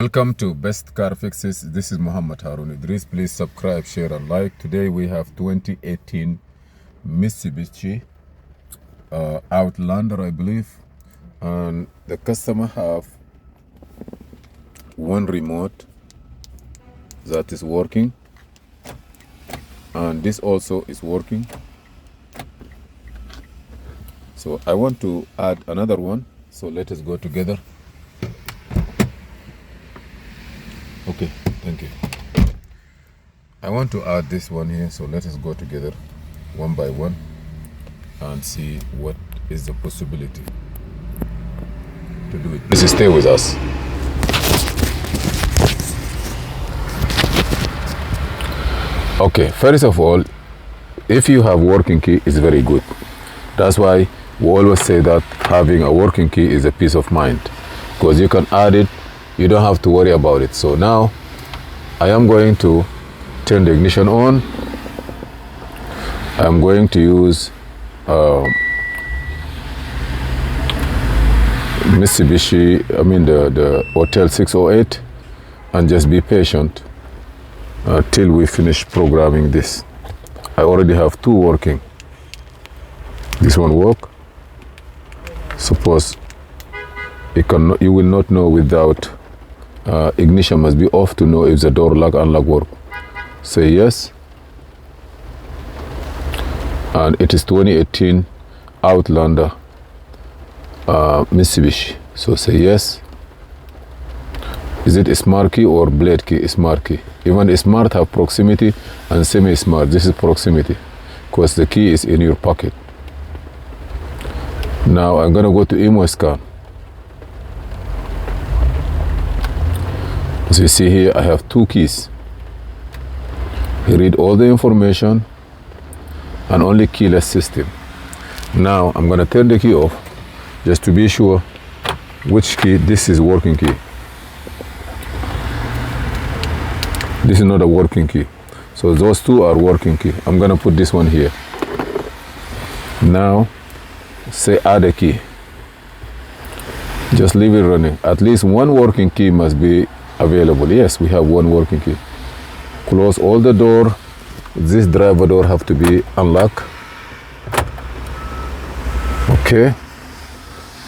Welcome to Best Car Fixes. This is Muhammad Harun Idris. Please subscribe, share, and like. Today we have 2018 Mitsubishi Outlander, I believe, and the customer have one remote that is working, and this also is working. So I want to add another one. So let us go together. Okay, thank you. I want to add this one here, so let us go together one by one and see what is the possibility to do it. Please stay with us. Okay, first of all, if you have working key, it's very good. That's why we always say that having a working key is a peace of mind, because you can add it. You don't have to worry about it. So now I am going to turn the ignition on. I'm going to use Mitsubishi, the Hotel 608, and just be patient till we finish programming this. I already have two working. This one work. Suppose you will not know without ignition must be off to know if the door lock unlock work. Say yes, and it is 2018 Outlander Mitsubishi. So say yes. Is it a smart key or blade key? Smart key. Even smart have proximity and semi-smart. This is proximity because the key is in your pocket. Now I'm gonna go to emo scan. As you see here, I have two keys. Read all the information and only keyless system. Now I'm going to turn the key off just to be sure which key. This is working key. This is not a working key. So those two are working key. I'm going to put this one here. Now say add a key. Just leave it running. At least one working key must be available. Yes, we have one working key. Close all the door. This driver door have to be unlocked. Okay.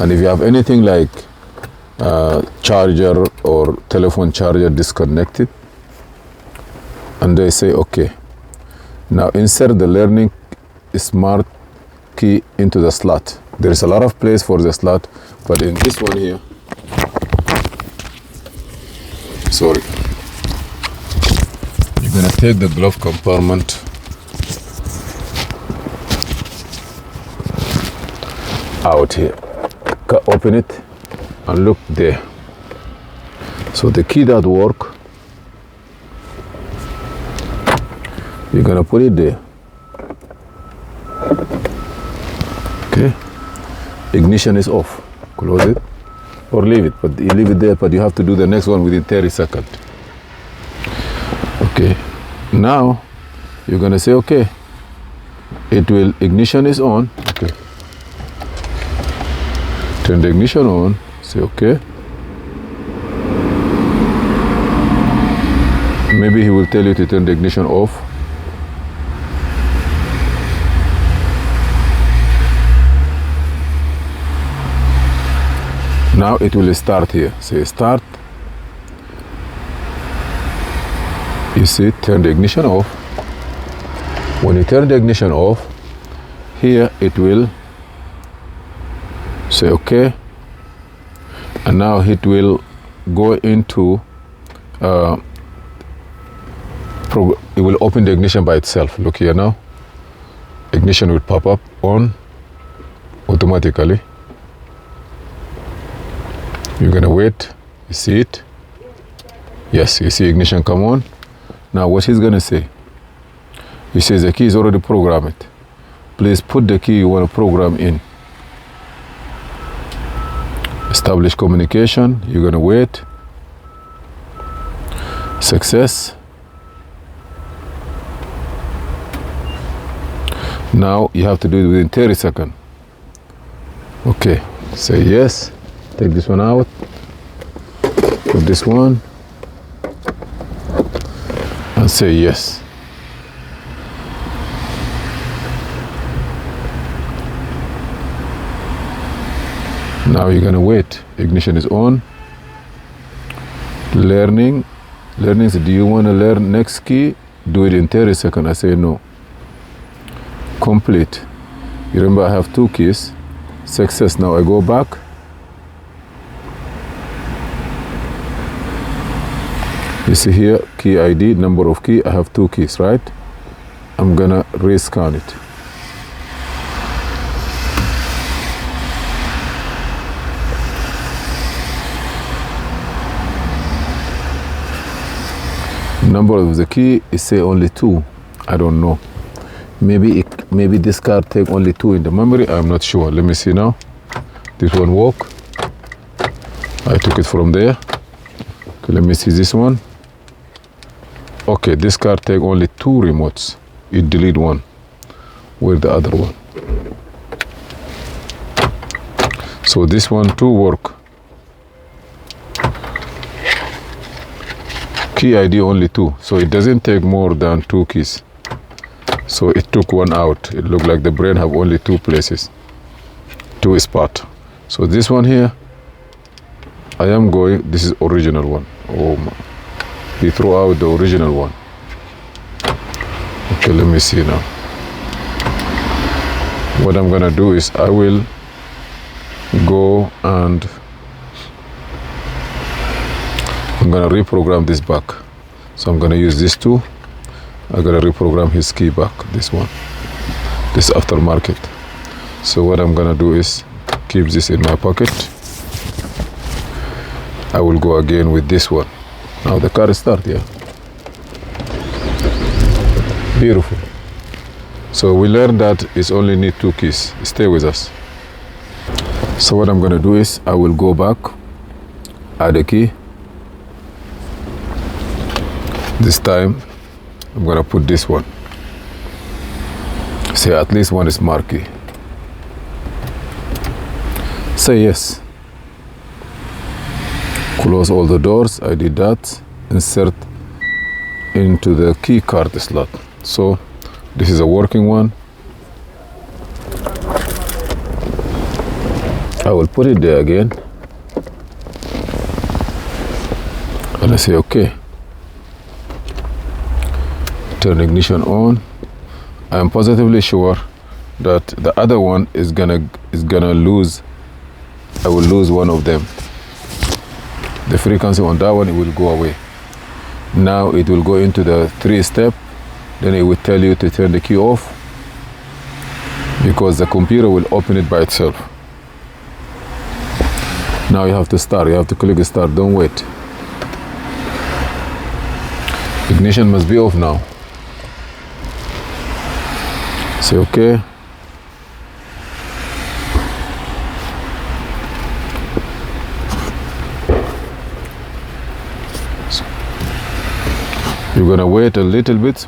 And if you have anything like charger or telephone charger disconnected, and they say okay. Now insert the learning smart key into the slot. There is a lot of place for the slot, but in this one here, sorry, you're gonna take the glove compartment out here, open it and look there. So the key that work, you're gonna put it there. Okay, ignition is off. Close it or leave it, but you leave it there, but you have to do the next one within 30 seconds. Okay, now you're gonna say okay, ignition is on. Okay, turn the ignition on, say okay. Maybe he will tell you to turn the ignition off. Now it will start here. Say start. You see, turn the ignition off. When you turn the ignition off, here it will say okay. And now it will go into, it will open the ignition by itself. Look here now. Ignition will pop up on automatically. You're gonna wait. You see it? Yes, you see ignition come on. Now what he's gonna say? He says the key is already programmed. Please put the key you want to program in. Establish communication. You're gonna wait. Success. Now you have to do it within 30 seconds. Okay, say yes. Take this one out. Put this one and say yes. Now you're gonna wait. Ignition is on. Learning. Learning, do you want to learn next key? Do it in 30 seconds. I say no. Complete. You remember I have 2 keys. Success. Now I go back. You see here, key ID, number of key. I have 2 keys, right? I'm gonna rescan it. Number of the key is say only 2. I don't know. Maybe this card take only 2 in the memory. I'm not sure. Let me see now. This one work. I took it from there. Okay, let me see this one. Okay, this card take only 2 remotes. You delete one. Where's the other one? So this one too work. Key ID only 2, so it doesn't take more than 2 keys. So it took one out. It looked like the brain have only 2 places, 2 spot. So this one here, I am going. This is original one. Oh my! He threw out the original one. Okay, let me see now. What I'm gonna do is I will go and I'm gonna reprogram this back. So I'm gonna use this 2. I'm gonna reprogram his key back, this one, this aftermarket. So what I'm gonna do is keep this in my pocket. I will go again with this one. Now the car start, yeah. Beautiful. So we learned that it's only need 2 keys. Stay with us. So what I'm gonna do is I will go back, add a key. This time, I'm gonna put this one. Say at least one is marquee. Say yes. Close all the doors. I did that. Insert into the key card slot. So this is a working one. I will put it there again. And I say okay. Turn ignition on. I am positively sure that the other one is gonna lose. I will lose one of them. The frequency on that one, it will go away. Now it will go into the 3-step. Then it will tell you to turn the key off because the computer will open it by itself. Now you have to start. You have to click start. Don't wait. Ignition must be off now. Say okay. You're gonna wait a little bit.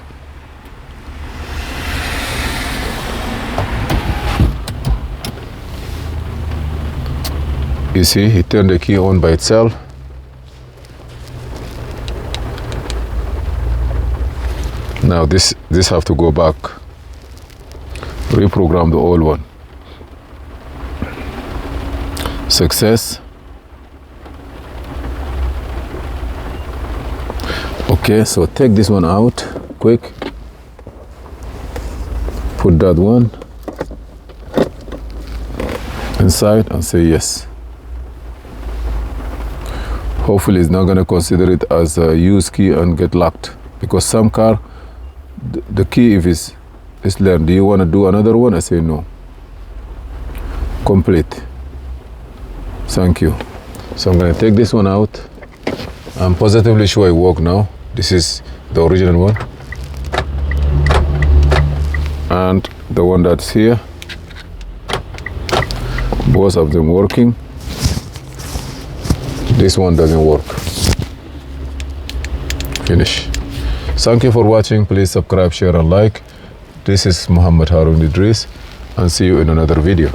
You see, he turned the key on by itself. Now this have to go back. Reprogram the old one. Success. Okay, so take this one out quick. Put that one inside and say yes. Hopefully it's not going to consider it as a used key and get locked, because some car, the key, if it's learned, do you want to do another one? I say no. Complete. Thank you. So I'm going to take this one out. I'm positively sure it works now. This is the original one. And the one that's here. Both of them working. This one doesn't work. Finish. Thank you for watching. Please subscribe, share and like. This is Muhammad Harun Idris, and see you in another video.